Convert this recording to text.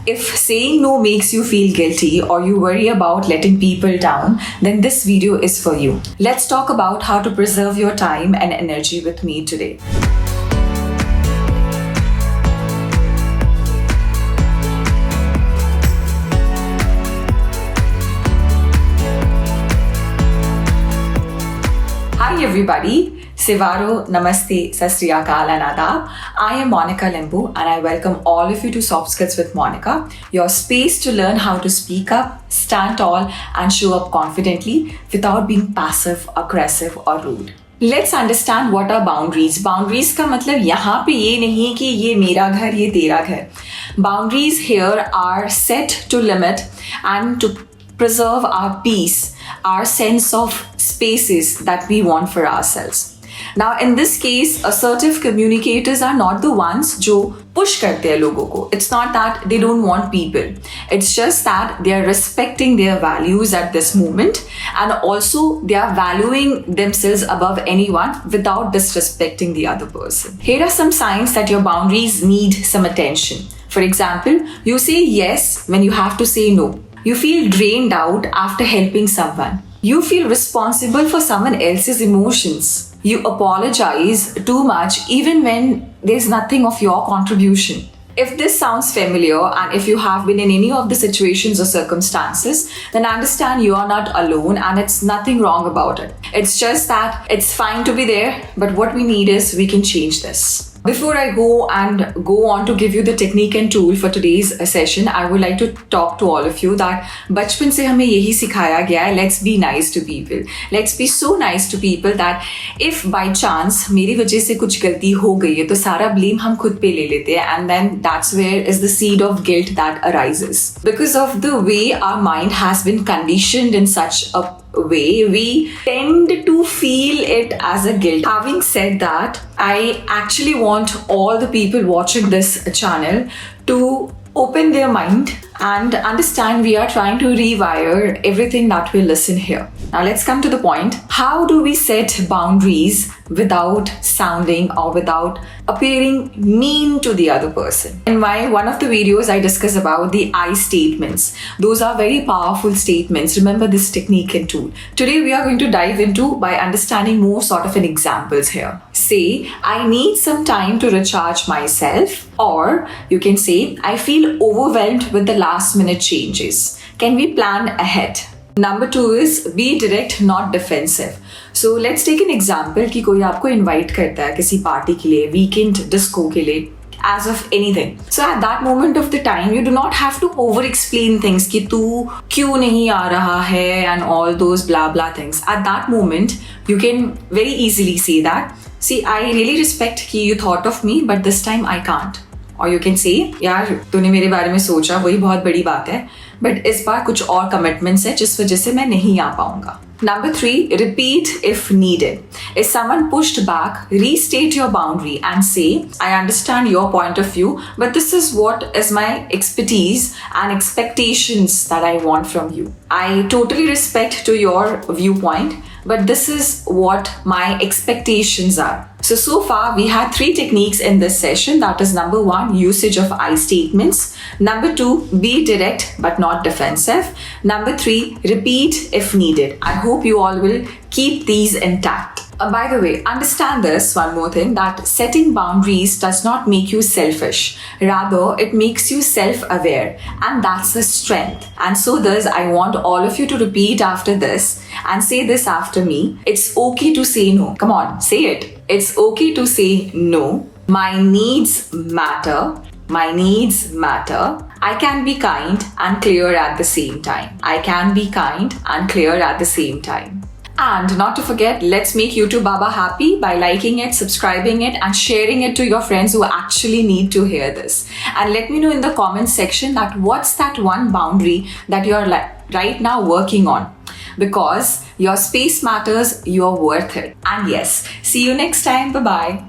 If saying no makes you feel guilty or you worry about letting people down, then this video is for you. Let's talk about how to preserve your time and energy with me today. Hi everybody. Sevaro, Namaste, Sat Sri Akal and Adab. I am Monica Lembu and I welcome all of you to Soft Skills with Monica, your space to learn how to speak up, stand tall and show up confidently without being passive, aggressive or rude. Let's understand what are boundaries. Boundaries का मतलब यहाँ पे ये नहीं कि ये मेरा घर, ये तेरा घर. Boundaries here are set to limit and to preserve our peace, our sense of spaces that we want for ourselves. Now, in this case, assertive communicators are not the ones जो push करते हैं लोगों को. It's not that they don't want people. It's just that they are respecting their values at this moment and also they are valuing themselves above anyone without disrespecting the other person. Here are some signs that your boundaries need some attention. For example, you say yes when you have to say no. You feel drained out after helping someone. You feel responsible for someone else's emotions. You apologize too much even when there's nothing of your contribution. If this sounds familiar and if you have been in any of the situations or circumstances, then understand you are not alone and it's nothing wrong about it. It's just that it's fine to be there, but what we need is we can change this. Before I go on to give you the technique and tool for today's session, I would like to talk to all of you that बचपन से हमें यही सिखाया गया है, let's be nice to people. Let's be so nice to people that if by chance मेरी वजह से कुछ गलती हो गई है तो सारा blame हम खुद पे ले लेते हैं and then that's where is the seed of guilt that arises. Because of the way our mind has been conditioned in such a way, we tend to feel it as a guilt. Having said that, I actually want all the people watching this channel to open their mind and understand we are trying to rewire everything that we listen here. Now let's come to the point. How do we set boundaries without sounding or without appearing mean to the other person? In one of the videos I discuss about the I statements. Those are very powerful statements. Remember this technique and tool. Today we are going to dive into by understanding more sort of an examples here. Say, I need some time to recharge myself, or you can say, I feel overwhelmed with the last minute changes. Can we plan ahead? Number 2 is be direct, not defensive. So let's take an example कि कोई आपको invite करता है किसी party के लिए, weekend disco के लिए, as of anything. So at that moment of the time, you do not have to over-explain things कि तू क्यों नहीं आ रहा है and all those blah blah things. At that moment, you can very easily say that, see, I really respect कि you thought of me, but this time I can't. Or you can say, यार तूने मेरे बारे में सोचा, वही बहुत बड़ी बात है, but इस बार कुछ और commitments है जिस वजह से मैं नहीं आ पाऊंगा. Number 3, repeat if needed. If someone pushed back, restate your boundary and say, I understand your point of view, but this is what is my expertise and expectations that I want from you. I totally respect to your viewpoint, but this is what my expectations are. So far we had 3 techniques in this session. That is number 1, usage of I statements. Number 2, be direct but not defensive. Number 3, repeat if needed. I hope you all will keep these intact. By the way, understand this one more thing, that setting boundaries does not make you selfish. Rather, it makes you self-aware, and that's the strength. And so thus, I want all of you to repeat after this and say this after me. It's okay to say no. Come on, say it. It's okay to say no. My needs matter. My needs matter. I can be kind and clear at the same time. I can be kind and clear at the same time. And not to forget, let's make YouTube Baba happy by liking it, subscribing it, and sharing it to your friends who actually need to hear this. And let me know in the comments section that what's that one boundary that you're right now working on. Because your space matters, you're worth it. And yes, see you next time. Bye-bye.